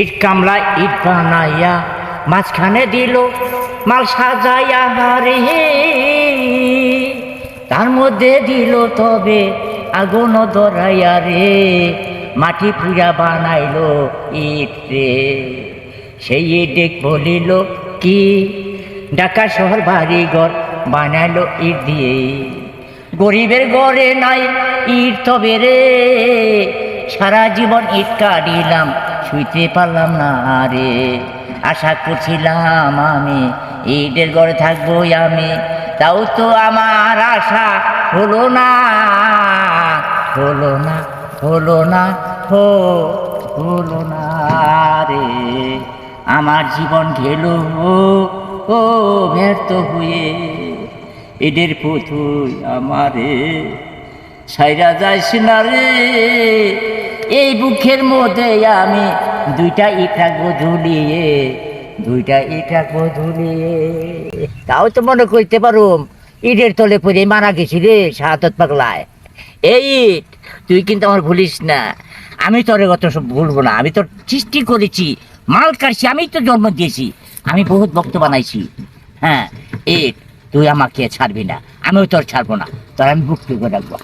ইট কামলা ইট বানাইয়া মাঝখানে দিল মাল সাজাইয়া হারে, তার মধ্যে দিল তবে আগুন ধরাইয়া রে, মাটি পুরা বানাইলো ইট রে। সেই ইট বলিল কি ঢাকা শহর বাড়ি ঘর বানাইলো ইট দিয়ে, গরিবের ঘরে নাই ইট তবে রে, সারা জীবন ইট কাটিলাম শুইতে পারলাম না রে। আশা করছিলাম আমি ইটের ঘরে থাকবো আমি, তাও তো আমার আশা হলো না, হলো না, হলো না, হলো না রে। আমার জীবন গেল ও ব্যর্থ হয়ে, এদের পুতুল আমারে ছাইরা যাইস না রে। এই বুকের মধ্যে আমি দুইটা ইট রাখবো ঝুলিয়ে, দুইটা ইট রাখবো ঝুলিয়ে। তাও তো মনে করতে পারো ইটের তলে পড়ে মারা গেছি রে শাহাদত পাগলায়। এই ইট তুই কিন্তু আমার ভুলিস না, আমি তোর কত সব ভুলবো না। আমি তোর সৃষ্টি করেছি, মাল কাটছি, আমি তো জন্ম দিয়েছি, আমি বহুত ভক্ত বানাইছি। হ্যাঁ ইট তুই আমাকে ছাড়বি না, আমিও তোর ছাড়বো না, তোর আমি বুক করে রাখবো।